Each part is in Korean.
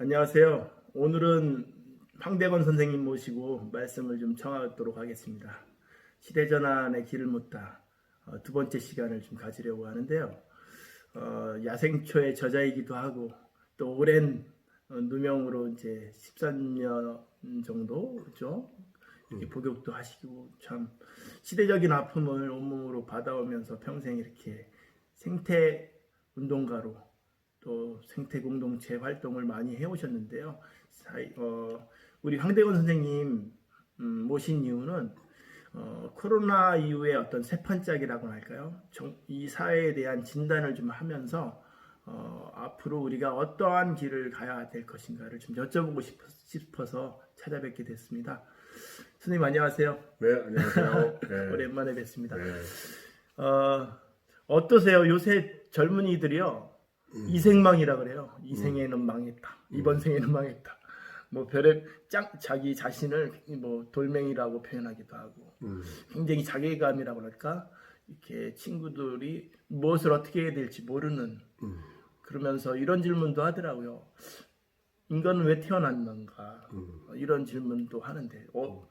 안녕하세요. 오늘은 황대건 선생님 모시고 말씀을 좀 청하도록 하겠습니다. 시대전환의 길을 묻다 두 번째 시간을 좀 가지려고 하는데요. 야생초의 저자이기도 하고 또 오랜 누명으로 이제 13년 정도 그죠? 이렇게 복역도 하시고 참 시대적인 아픔을 온몸으로 받아오면서 평생 이렇게 생태 운동가로 또 생태 공동체 활동을 많이 해오셨는데요. 우리 황대건 선생님 모신 이유는 코로나 이후에 어떤 세판짝이라고 할까요? 이 사회에 대한 진단을 좀 하면서 앞으로 우리가 어떠한 길을 가야 될 것인가를 좀 여쭤보고 싶어서 찾아뵙게 됐습니다. 선생님 안녕하세요. 네, 안녕하세요. 네. 오랜만에 뵙습니다. 네. 어떠세요? 요새 젊은이들이요. 이생망이라 그래요. 이 생에는 망했다. 이번 생에는 망했다. 뭐 별의 자기 자신을 뭐 돌멩이라고 표현하기도 하고 굉장히 자괴감이라고 할까? 이렇게 친구들이 무엇을 어떻게 해야 될지 모르는 그러면서 이런 질문도 하더라고요. 인간은 왜 태어났는가? 이런 질문도 하는데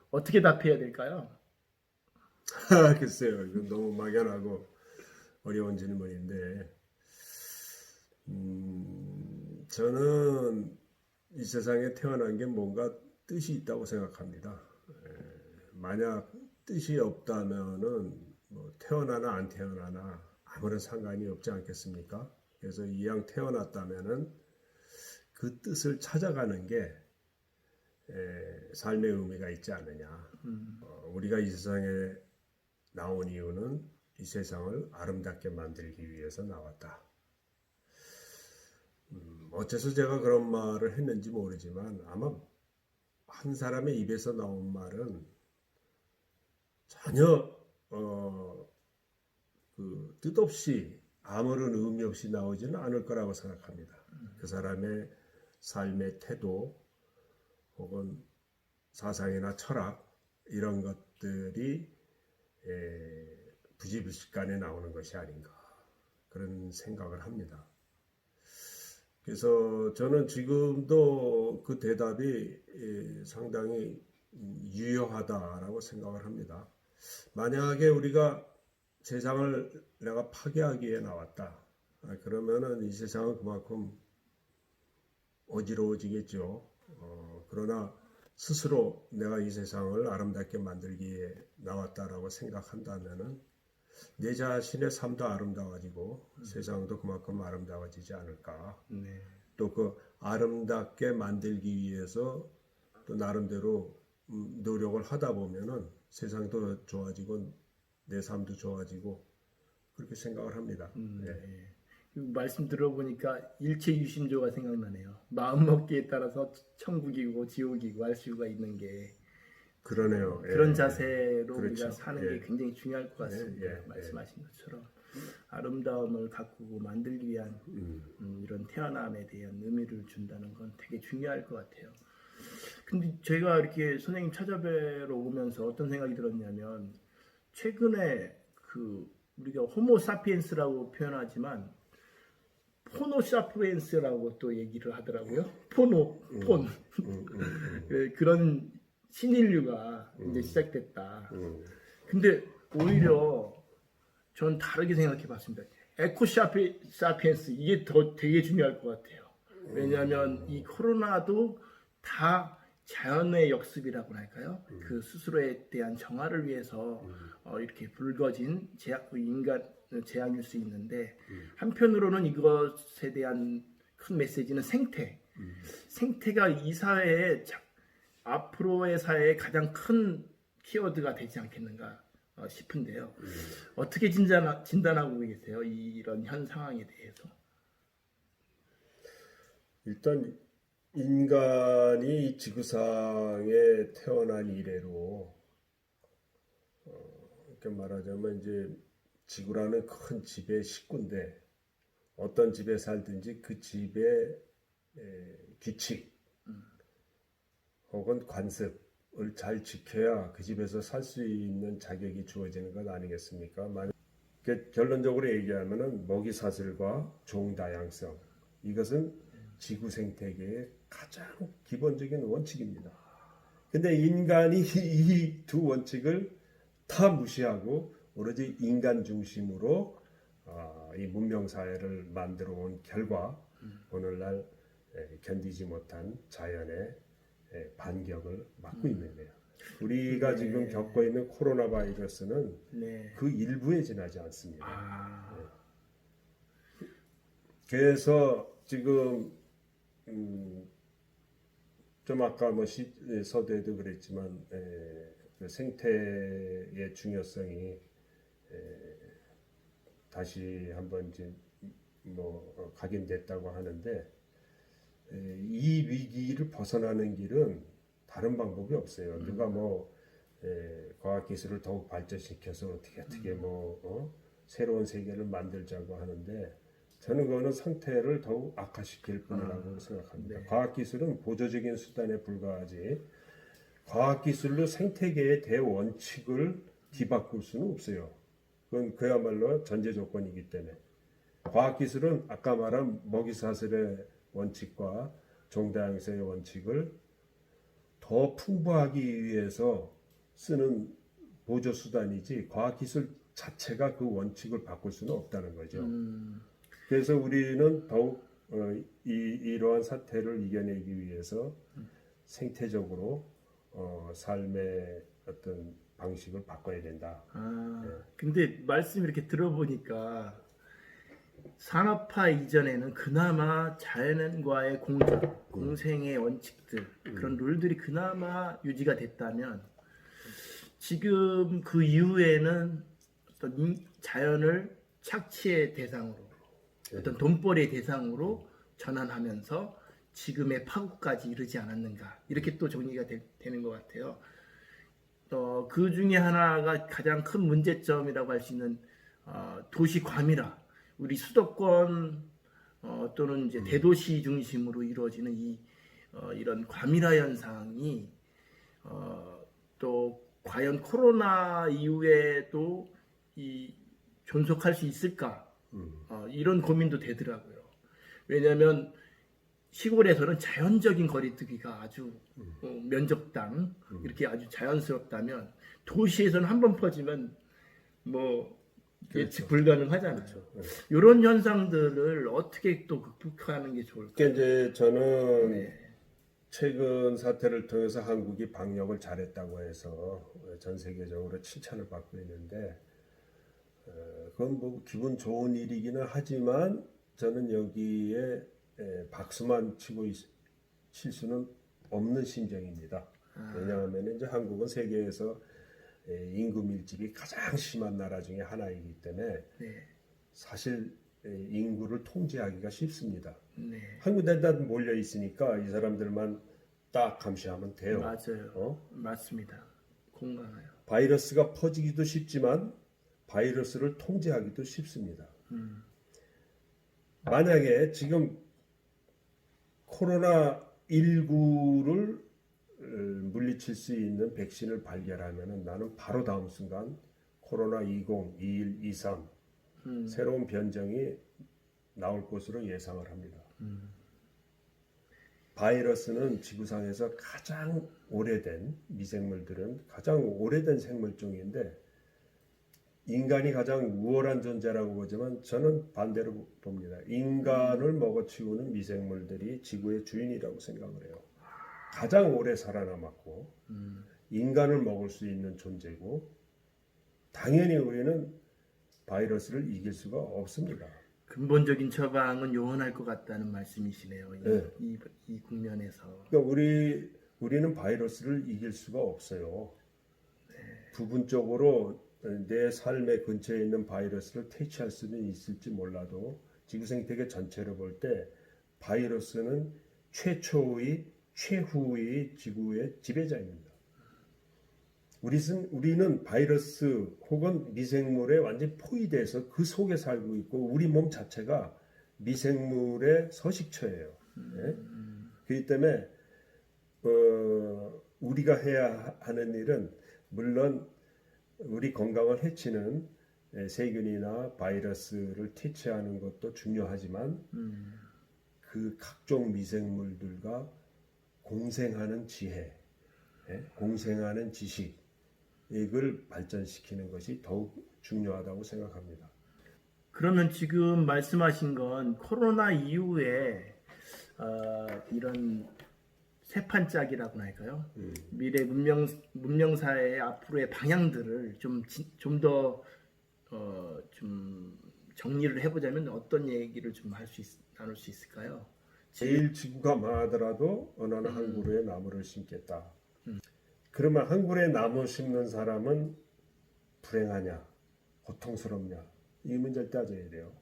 어떻게 답해야 될까요? 글쎄요, 이건 너무 막연하고 어려운 질문인데, 저는 이 세상에 태어난 게 뭔가 뜻이 있다고 생각합니다. 만약 뜻이 없다면은 뭐 태어나나 안 태어나나 아무런 상관이 없지 않겠습니까? 그래서 이왕 태어났다면은 그 뜻을 찾아가는 게 삶의 의미가 있지 않느냐. 우리가 이 세상에 나온 이유는 이 세상을 아름답게 만들기 위해서 나왔다. 어째서 제가 그런 말을 했는지 모르지만 아마 한 사람의 입에서 나온 말은 전혀 그 뜻없이 아무런 의미 없이 나오지는 않을 거라고 생각합니다. 그 사람의 삶의 태도 혹은 사상이나 철학 이런 것들이 부지불식간에 나오는 것이 아닌가 그런 생각을 합니다. 그래서 저는 지금도 그 대답이 상당히 유효하다라고 생각을 합니다. 만약에 우리가 세상을 내가 파괴하기에 나왔다. 그러면은 이 세상은 그만큼 어지러워지겠죠. 그러나 스스로 내가 이 세상을 아름답게 만들기에 나왔다라고 생각한다면은 내 자신의 삶도 아름다워지고 세상도 그만큼 아름다워지지 않을까. 네. 또 그 아름답게 만들기 위해서 또 나름대로 노력을 하다 보면은 세상도 좋아지고 내 삶도 좋아지고 그렇게 생각을 합니다. 네. 말씀 들어보니까 일체유심조가 생각나네요. 마음먹기에 따라서 천국이고 지옥이고 할 수가 있는 게 그러네요. 그런 자세로 그렇죠. 우리가 사는 게 굉장히 중요할 것 같습니다. 말씀하신 것처럼 아름다움을 가꾸고 만들기 위한 이런 태어남에 대한 의미를 준다는 건 되게 중요할 것 같아요. 근데 제가 이렇게 선생님 찾아뵈러 오면서 어떤 생각이 들었냐면 최근에 그 우리가 호모사피엔스라고 표현하지만 포노사피엔스라고 또 얘기를 하더라고요. 폰. 그런 신인류가 이제 시작됐다. 근데 오히려 전 다르게 생각해 봤습니다. 에코사피엔스 이게 더 되게 중요할 것 같아요. 왜냐하면 이 코로나도 다 자연의 역습이라고 할까요? 그 스스로에 대한 정화를 위해서 이렇게 불거진 인간 재앙일 수 있는데 한편으로는 이것에 대한 큰 메시지는 생태가 이 사회의 앞으로의 사회의 가장 큰 키워드가 되지 않겠는가 싶은데요. 어떻게 진단하고 계세요? 이런 현 상황에 대해서. 일단 인간이 지구상에 태어난 이래로 이렇게 말하자면 이제 지구라는 큰 집의 식구인데 어떤 집에 살든지 그 집의 규칙 혹은 관습을 잘 지켜야 그 집에서 살 수 있는 자격이 주어지는 것 아니겠습니까? 결론적으로 얘기하면은 먹이 사슬과 종 다양성 이것은 지구 생태계의 가장 기본적인 원칙입니다. 근데 인간이 이 두 원칙을 다 무시하고 오로지 인간 중심으로 이 문명 사회를 만들어 온 결과 오늘날 견디지 못한 자연의 반격을 맞고 있는 거예요. 우리가 네. 지금 겪고 있는 코로나 바이러스는 네. 그 일부에 지나지 않습니다. 아, 그래서 지금 좀 아까 뭐 서두에도 그랬지만 그 생태의 중요성이 다시 한번 이제 뭐 각인됐다고 하는데 이 위기를 벗어나는 길은 다른 방법이 없어요. 누가 뭐 과학 기술을 더욱 발전시켜서 어떻게 뭐 새로운 세계를 만들자고 하는데 저는 그거는 상태를 더욱 악화시킬 뿐이라고 생각합니다. 네. 과학 기술은 보조적인 수단에 불과하지 과학 기술로 생태계의 대원칙을 뒤바꿀 수는 없어요. 그건 그야말로 전제 조건이기 때문에 과학 기술은 아까 말한 먹이사슬의 원칙과 종다양성의 원칙을 더 풍부하기 위해서 쓰는 보조 수단이지 과학 기술 자체가 그 원칙을 바꿀 수는 없다는 거죠. 그래서 우리는 더욱 이러한 사태를 이겨내기 위해서 생태적으로 삶의 어떤 방식을 바꿔야 된다. 근데 말씀 이렇게 들어보니까 산업화 이전에는 그나마 자연과의 공생의 원칙들, 그런 룰들이 그나마 유지가 됐다면 지금 그 이후에는 어떤 자연을 착취의 대상으로, 어떤 돈벌이의 대상으로 전환하면서 지금의 파국까지 이르지 않았는가, 이렇게 또 정리가 되는 것 같아요. 그 중에 하나가 가장 큰 문제점이라고 할 수 있는 도시 과밀화, 우리 수도권 또는 이제 대도시 중심으로 이루어지는 이런 과밀화 현상이 또 과연 코로나 이후에도 존속할 수 있을까, 이런 고민도 되더라고요. 왜냐하면 시골에서는 자연적인 거리두기가 아주 면적당 이렇게 아주 자연스럽다면 도시에서는 한 번 퍼지면 뭐 예측 불가능하잖아요. 그렇죠. 이런 현상들을 어떻게 또 극복하는 게 좋을까요? 그러니까 이제 저는 네. 최근 사태를 통해서 한국이 방역을 잘했다고 해서 전 세계적으로 칭찬을 받고 있는데 그건 뭐 기분 좋은 일이기는 하지만 저는 여기에 박수만 칠 수는 없는 심정입니다. 왜냐하면 이제 한국은 세계에서 인구 밀집이 가장 심한 나라 중에 하나이기 때문에 네. 사실 인구를 통제하기가 쉽습니다. 네. 한 군데다 몰려 있으니까 이 사람들만 딱 감시하면 돼요. 맞아요. 맞습니다. 공감해요. 바이러스가 퍼지기도 쉽지만 바이러스를 통제하기도 쉽습니다. 만약에 지금 코로나19를 물리칠 수 있는 백신을 발견하면 나는 바로 다음 순간 코로나 20, 21, 23 새로운 변종이 나올 것으로 예상을 합니다. 바이러스는 지구상에서 가장 오래된 미생물들은 가장 오래된 생물종인데 인간이 가장 우월한 존재라고 보지만 저는 반대로 봅니다. 인간을 먹어치우는 미생물들이 지구의 주인이라고 생각을 해요. 가장 오래 살아남았고 인간을 먹을 수 있는 존재고 당연히 우리는 바이러스를 이길 수가 없습니다. 근본적인 처방은 요원할 것 같다는 말씀이시네요. 네. 이 국면에서. 그러니까 우리는 바이러스를 이길 수가 없어요. 부분적으로 내 삶의 근처에 있는 바이러스를 퇴치할 수는 있을지 몰라도 지구 생태계 전체로 볼 때 바이러스는 최후의 지구의 지배자입니다. 우리는 바이러스 혹은 미생물에 완전히 포위돼서 그 속에 살고 있고 우리 몸 자체가 미생물의 서식처예요. 네? 그렇기 때문에 우리가 해야 하는 일은 물론 우리 건강을 해치는 세균이나 바이러스를 퇴치하는 것도 중요하지만 그 각종 미생물들과 공생하는 지혜, 공생하는 지식, 이걸 발전시키는 것이 더욱 중요하다고 생각합니다. 그러면 지금 말씀하신 건 코로나 이후에 이런 세판짝이라고 할까요? 미래 문명 사회의 앞으로의 방향들을 좀 더 좀 정리를 해보자면 어떤 얘기를 좀 나눌 수 있을까요? 제일 지구가 망하더라도 어느 한 그루의 나무를 심겠다. 그러면 한 그루의 나무 심는 사람은 불행하냐, 고통스럽냐, 이 문제를 따져야 돼요.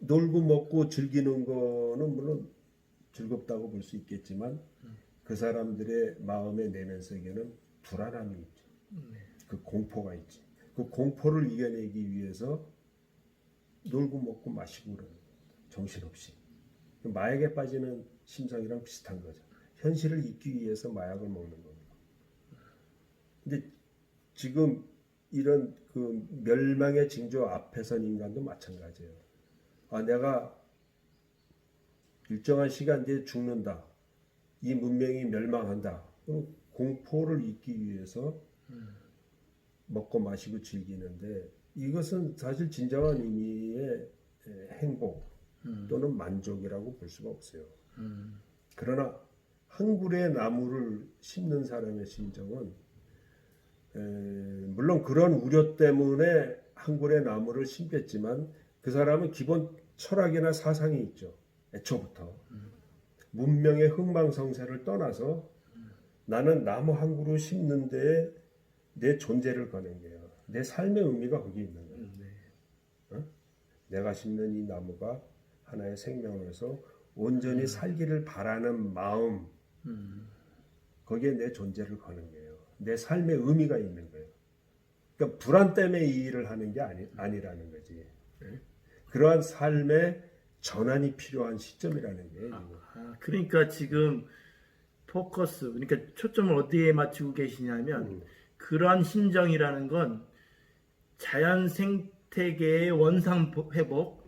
놀고 먹고 즐기는 거는 물론 즐겁다고 볼 수 있겠지만 그 사람들의 마음의 내면 세계는 불안함이 있지. 그 공포가 있지. 그 공포를 이겨내기 위해서 놀고 먹고 마시고 그러는 거예요. 정신없이. 마약에 빠지는 심상이랑 비슷한 거죠. 현실을 잊기 위해서 마약을 먹는 겁니다. 근데 지금 이런 그 멸망의 징조 앞에 선 인간도 마찬가지예요. 내가 일정한 시간 뒤에 죽는다. 이 문명이 멸망한다. 그럼 공포를 잊기 위해서 먹고 마시고 즐기는데 이것은 사실 진정한 의미의 행복 또는 만족이라고 볼 수가 없어요. 그러나 한 그루의 나무를 심는 사람의 심정은 물론 그런 우려 때문에 한 그루의 나무를 심겠지만 그 사람은 기본 철학이나 사상이 있죠. 애초부터 문명의 흥망성쇠를 떠나서 나는 나무 한 그루 심는 데에 내 존재를 거는 거예요. 내 삶의 의미가 거기 있는 거예요. 내가 심는 이 나무가 하나의 생명에서 온전히 살기를 바라는 마음, 거기에 내 존재를 거는 거예요. 내 삶의 의미가 있는 거예요. 그러니까 불안 때문에 이 일을 하는 게 아니라는 거지. 그러한 삶의 전환이 필요한 시점이라는 거예요. 그러니까 지금 포커스, 그러니까 초점을 어디에 맞추고 계시냐면 그러한 심정이라는 건 자연 생태계의 원상 회복,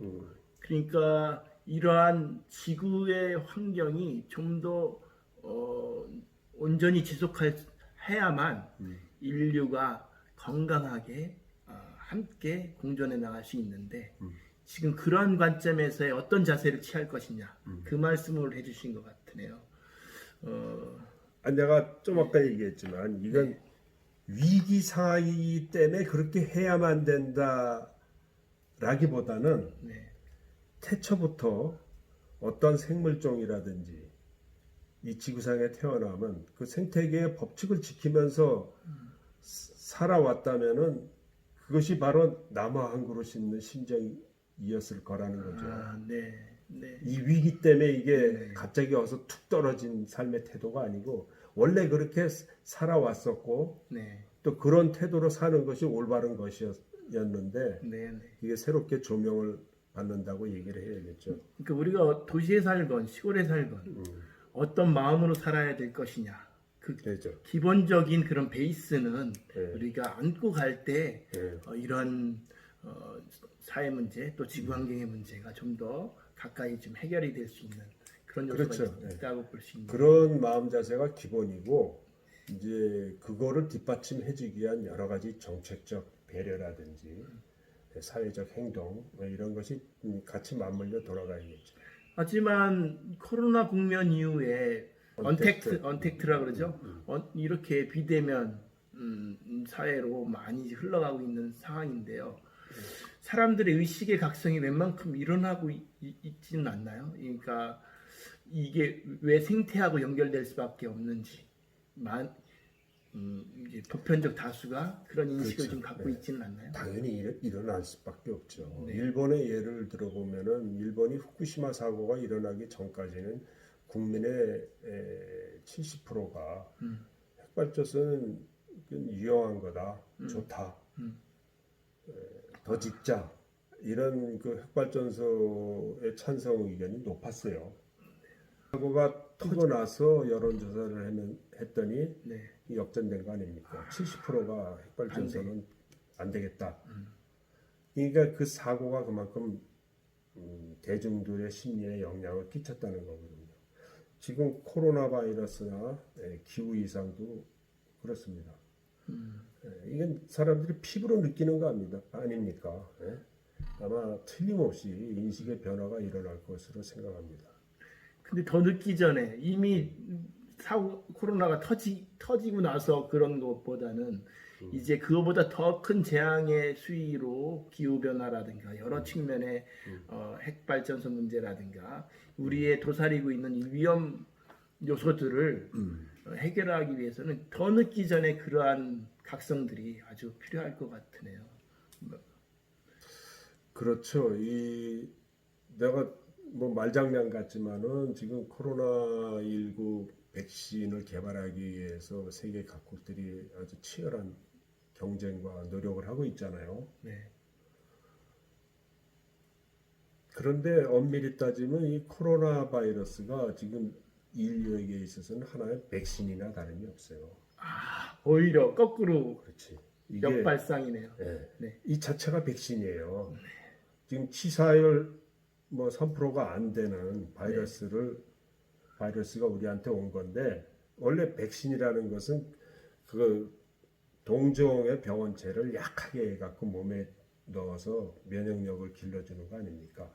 그러니까 이러한 지구의 환경이 좀 더 온전히 지속해야만 인류가 건강하게 함께 공존해 나갈 수 있는데 지금 그러한 관점에서의 어떤 자세를 취할 것이냐 그 말씀을 해주신 것 같으네요. 내가 좀 아까 얘기했지만 이건 위기 상황이기 때문에 그렇게 해야만 된다라기보다는 태초부터 어떤 생물종이라든지 이 지구상에 태어나면 그 생태계의 법칙을 지키면서 살아왔다면은 그것이 바로 나무 한 그루 심는 심정이었을 거라는 거죠. 이 위기 때문에 이게 갑자기 와서 툭 떨어진 삶의 태도가 아니고 원래 그렇게 살아왔었고 또 그런 태도로 사는 것이 올바른 것이었는데 이게 새롭게 조명을 받는다고 얘기를 해야겠죠. 그러니까 우리가 도시에 살건 시골에 살건 어떤 마음으로 살아야 될 것이냐 그 그렇죠. 기본적인 그런 베이스는 우리가 안고 갈 때 이런 사회 문제 또 지구 환경의 문제가 좀 더 가까이 좀 해결이 될 수 있는 그런 요소가 있다고 볼 수 있는 그런 마음 자세가 기본이고 이제 그거를 뒷받침해주기 위한 여러 가지 정책적 배려라든지 사회적 행동 이런 것이 같이 맞물려 돌아가야겠죠. 하지만 코로나 국면 이후에 언택트라 그러죠. 이렇게 비대면 사회로 많이 흘러가고 있는 상황인데요. 사람들의 의식의 각성이 웬만큼 일어나고 있지는 않나요? 그러니까 이게 왜 생태하고 연결될 수밖에 없는지 이제 보편적 다수가 그런 인식을 좀 갖고 있지는 않나요? 당연히 일어날 수밖에 없죠. 일본의 예를 들어보면은 일본이 후쿠시마 사고가 일어나기 전까지는 국민의 70%가 핵발전소는 유용한 거다, 좋다, 더 짓자 이런 그 핵발전소의 찬성 의견이 높았어요. 사고가 터지고 나서 여론조사를 했더니 역전된 거 아닙니까? 70%가 핵발전소는 안 되겠다. 그러니까 그 사고가 그만큼 대중들의 심리에 영향을 끼쳤다는 거거든요. 지금 코로나 바이러스나 기후 이상도 그렇습니다. 이건 사람들이 피부로 느끼는 거 아닙니까? 아마 틀림없이 인식의 변화가 일어날 것으로 생각합니다. 근데 더 늦기 전에 이미 코로나가 터지고 나서 그런 것보다는 이제 그거보다 더 큰 재앙의 수위로 기후변화라든가 여러 측면의 핵발전소 문제라든가 우리의 도사리고 있는 이 위험 요소들을 해결하기 위해서는 더 늦기 전에 그러한 각성들이 아주 필요할 것 같으네요. 그렇죠. 내가 뭐 말장난 같지만은 지금 코로나19 백신을 개발하기 위해서 세계 각국들이 아주 치열한 경쟁과 노력을 하고 있잖아요. 네. 그런데 엄밀히 따지면 이 코로나 바이러스가 지금 인류에게 있어서는 하나의 백신이나 다름이 없어요. 오히려 거꾸로 그렇지. 이게 역발상이네요. 네. 이 자체가 백신이에요. 지금 치사율 뭐 3%가 안 되는 바이러스가 우리한테 온 건데 원래 백신이라는 것은 그 동종의 병원체를 약하게 해갖고 몸에 넣어서 면역력을 길러주는 거 아닙니까?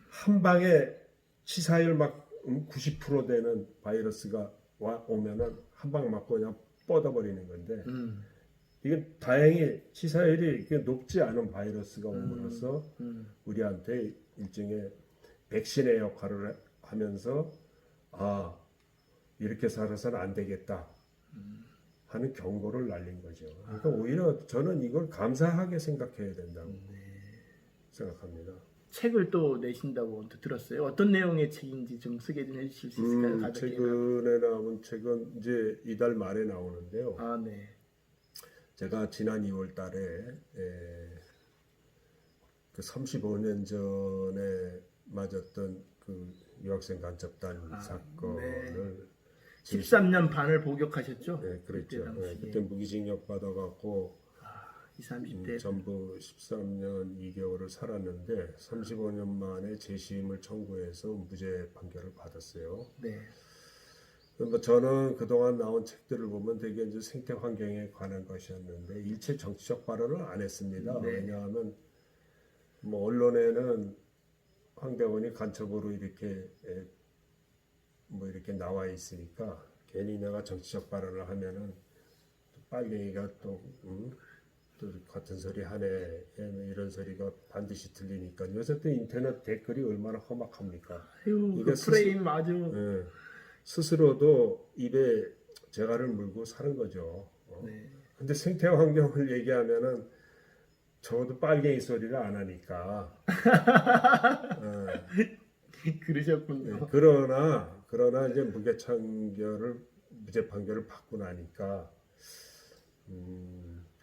한 방에 치사율 막 90% 되는 바이러스가 오면은 한 방 맞고 그냥 뻗어버리는 건데 이게 다행히 치사율이 높지 않은 바이러스가 옴으로써 우리한테 일종의 백신의 역할을 하면서 이렇게 살아서는 안 되겠다 하는 경고를 날린 거죠. 그러니까 오히려 저는 이걸 감사하게 생각해야 된다고 생각합니다. 책을 또 내신다고 들었어요. 어떤 내용의 책인지 좀 소개 좀 해주실 수 있을까요? 가볍게. 최근에 나온 책은 이제 이달 말에 나오는데요. 네. 제가 지난 2월 달에 그 35년 전에 맞았던 그 유학생 간첩단 사건을 13년 반을 복역하셨죠? 네, 그랬죠. 그때 당시에. 그때 무기징역 받아갖고 20, 30대. 전부 13년 2개월을 살았는데 35년 만에 재심을 청구해서 무죄 판결을 받았어요. 네. 뭐 저는 그동안 나온 책들을 보면 되게 이제 생태 환경에 관한 것이었는데 일체 정치적 발언을 안 했습니다. 네. 왜냐하면 뭐 언론에는 황대원이 간첩으로 이렇게 나와 있으니까 괜히 내가 정치적 발언을 하면은 또 빨갱이가 또 같은 소리 하네 이런 소리가 반드시 들리니까 요새 또 인터넷 댓글이 얼마나 험악합니까? 그 프레임 아주 스스로도 입에 재갈을 물고 사는 거죠. 네. 근데 생태 환경을 얘기하면은 적어도 빨갱이 소리를 안 하니까. 그러셨군요. 그러나 이제 무죄 판결을 받고 나니까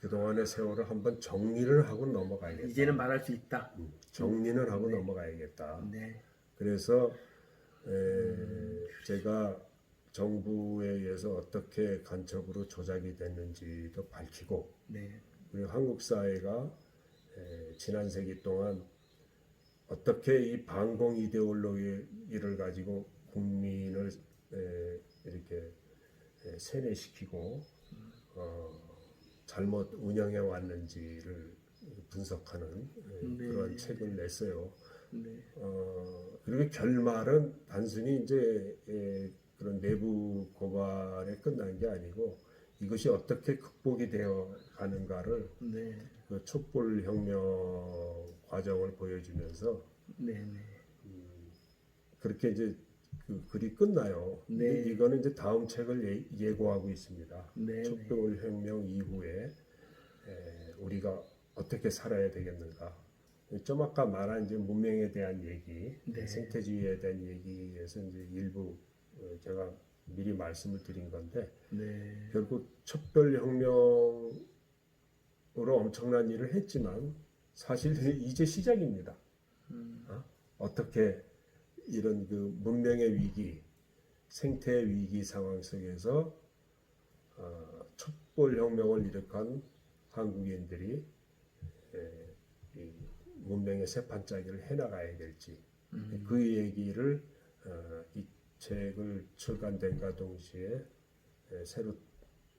그동안의 세월을 한번 정리를 하고 넘어가야겠다. 이제는 말할 수 있다. 정리는 하고 넘어가야겠다. 네. 그래서 제가 정부에 의해서 어떻게 간첩으로 조작이 됐는지도 밝히고 네. 그리고 한국 사회가 지난 세기 동안 어떻게 이 반공 이데올로기를 가지고 국민을 이렇게 세뇌시키고 잘못 운영해 왔는지를 분석하는 그런 책을 냈어요. 네. 그리고 결말은 단순히 이제 그런 내부 고발에 끝난 게 아니고 이것이 어떻게 극복이 되어 가는가를 그 촛불혁명 과정을 보여주면서 그렇게 이제 그 글이 끝나요. 네. 이거는 이제 다음 책을 예고하고 있습니다. 네. 촛불혁명 이후에 우리가 어떻게 살아야 되겠는가. 좀 아까 말한 이제 문명에 대한 얘기, 생태주의에 대한 얘기에서 이제 일부 제가 미리 말씀을 드린 건데 결국 촛불혁명으로 엄청난 일을 했지만 사실 이제 시작입니다. 어떻게 이런 그 문명의 위기, 생태의 위기 상황 속에서 촛불혁명을 일으킨 한국인들이 문명의 새 판짜기를 해나가야 될지 그 얘기를 이 책을 출간된과 동시에 새로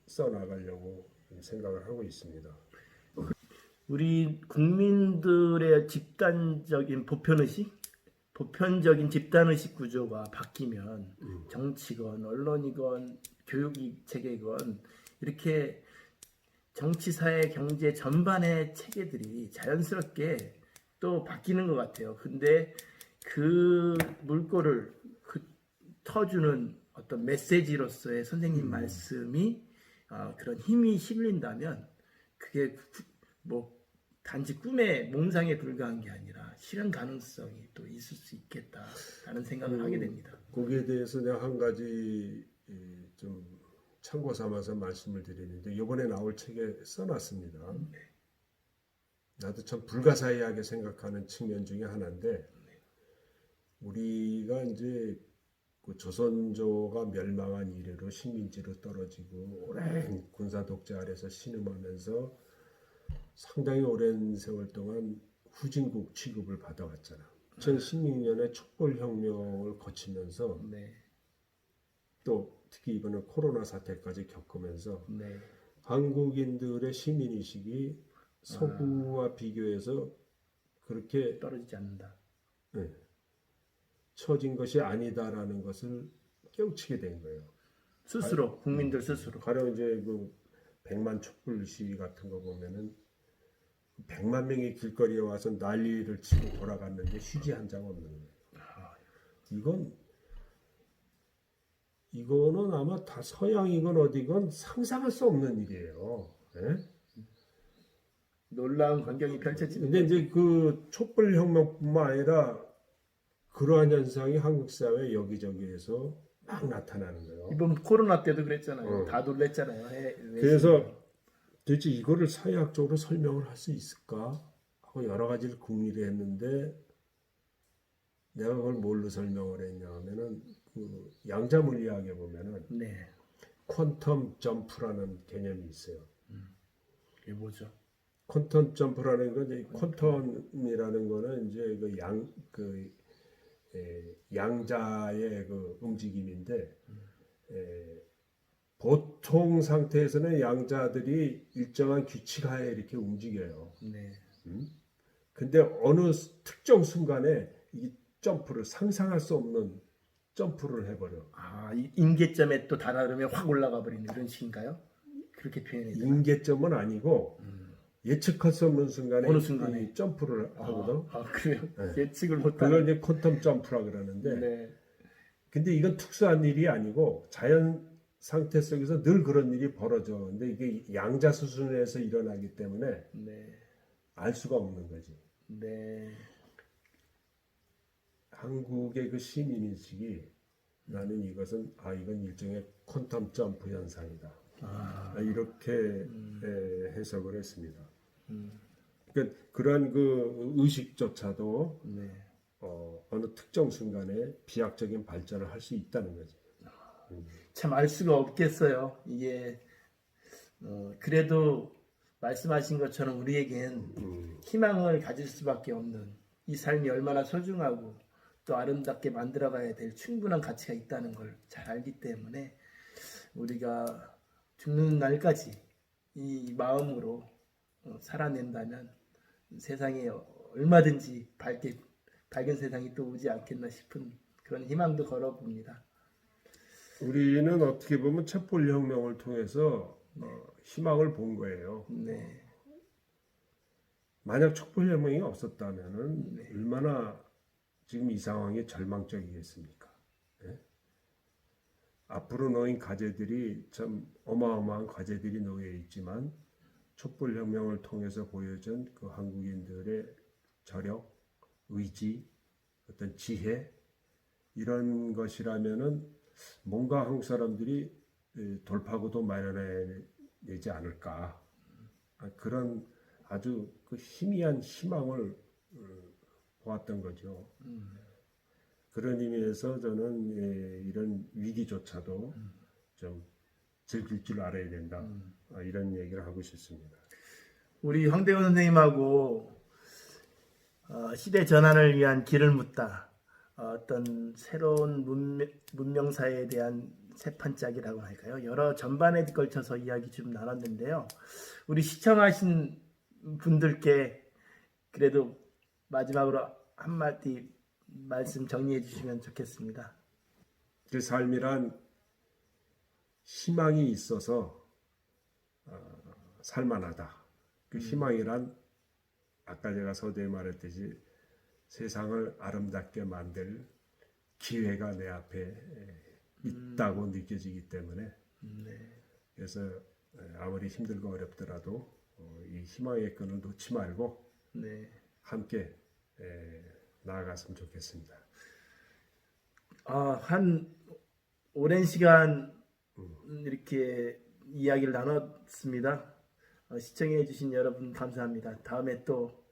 써나가려고 생각을 하고 있습니다. 우리 국민들의 집단적인 보편적인 집단의식 구조가 바뀌면 정치건 언론이건 교육 체계건 이렇게 정치, 사회, 경제 전반의 체계들이 자연스럽게 또 바뀌는 것 같아요. 근데 그 물꼬를 터주는 어떤 메시지로서의 선생님 말씀이 그런 힘이 실린다면 그게 뭐 단지 꿈의 몽상에 불과한 게 아니라 실현 가능성이 또 있을 수 있겠다라는 생각을 하게 됩니다. 거기에 대해서 내가 한 가지 좀 참고 삼아서 말씀을 드리는데 이번에 나올 책에 써놨습니다. 나도 참 불가사의하게 생각하는 측면 중에 하나인데 우리가 이제 그 조선조가 멸망한 이래로 식민지로 떨어지고 오랜 군사 독재 아래서 신음하면서 상당히 오랜 세월 동안 후진국 취급을 받아왔잖아. 2016년에 촛불혁명을 거치면서 네, 또 특히 이번에 코로나 사태까지 겪으면서 네, 한국인들의 시민의식이 서구와 비교해서 그렇게 떨어지지 않는다. 처진 것이 아니다라는 것을 깨우치게 된 거예요. 스스로 국민들 스스로. 가령 이제 그 100만 촛불 시위 같은 거 보면은 100만 명이 길거리에 와서 난리를 치고 돌아갔는데 휴지 한 장 없는 거예요. 이거는 아마 다 서양이건 어디건 상상할 수 없는 일이에요. 예? 놀라운 광경이 펼쳐지는. 근데 이제 그 촛불 혁명뿐만 아니라 그러한 현상이 한국 사회 여기저기에서 막 나타나는 거예요. 이번 코로나 때도 그랬잖아요. 다 놀랬잖아요. 그래서 도대체 이거를 사회학적으로 설명을 할 수 있을까 하고 여러 가지를 궁리를 했는데 내가 그걸 뭘로 설명을 했냐 하면은 그 양자 물리학에 보면은 네, 퀀텀 점프라는 개념이 있어요. 이게 뭐죠? 퀀텀 점프라는 건 이제 퀀텀이라는 거는 이제 양자의 그 움직임인데 보통 상태에서는 양자들이 일정한 규칙 하에 이렇게 움직여요. 네, 근데 어느 특정 순간에 이 점프를 상상할 수 없는 점프를 해버려. 이 임계점에 또 달하면 확 올라가 버리는 그런 식인가요? 그렇게 표현해요. 임계점은 아니고 예측할 수 없는 순간에 어느 순간에? 이 점프를 하거든. 그래요? 네. 예측을 그걸 못하는. 이제 퀀텀 점프라 그러는데, 네, 근데 이건 특수한 일이 아니고 자연 상태 속에서 늘 그런 일이 벌어져. 근데 이게 양자 수준에서 일어나기 때문에 네, 알 수가 없는 거지. 네, 한국의 그 시민인식이 나는 이건 일종의 퀀텀 점프 현상이다. 이렇게 해석을 했습니다. 그러니까 그런 그 의식조차도 네. 어느 특정 순간에 비약적인 발전을 할 수 있다는 거지. 참 알 수가 없겠어요. 이게 그래도 말씀하신 것처럼 우리에겐 희망을 가질 수밖에 없는 이 삶이 얼마나 소중하고 또 아름답게 만들어가야 될 충분한 가치가 있다는 걸 잘 알기 때문에 우리가 죽는 날까지 이 마음으로 살아낸다면 세상에 얼마든지 밝은 세상이 또 오지 않겠나 싶은 그런 희망도 걸어봅니다. 우리는 어떻게 보면 촛불혁명을 통해서 희망을 본 거예요. 네, 만약 촛불혁명이 없었다면은 얼마나 지금 이 상황이 절망적이겠습니까? 예? 앞으로 놓인 과제들이 참 어마어마한 과제들이 놓여 있지만 촛불혁명을 통해서 보여준 그 한국인들의 저력, 의지, 어떤 지혜 이런 것이라면은 뭔가 한국 사람들이 돌파구도 마련해내지 않을까 그런 아주 그 희미한 희망을 보았던 거죠. 그런 의미에서 저는 이런 위기조차도 좀 즐길 줄 알아야 된다. 이런 얘기를 하고 싶습니다. 우리 황대원 선생님하고 시대 전환을 위한 길을 묻다. 어떤 새로운 문명사에 대한 새 판짜기라고 할까요? 여러 전반에 걸쳐서 이야기 좀 나눴는데요. 우리 시청하신 분들께 그래도 마지막으로 한마디 말씀 정리해 주시면 좋겠습니다. 제 삶이란 희망이 있어서 살만하다. 그 희망이란 아까 제가 서두에 말했듯이 세상을 아름답게 만들 기회가 내 앞에 있다고 느껴지기 때문에 그래서 아무리 힘들고 어렵더라도 이 희망의 끈을 놓지 말고 함께 나아갔으면 좋겠습니다. 한 오랜 시간 이렇게 이야기를 나눴습니다. 시청해 주신 여러분 감사합니다. 다음에 또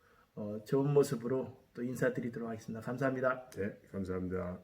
좋은 모습으로 또 인사드리도록 하겠습니다. 감사합니다. 네, 감사합니다.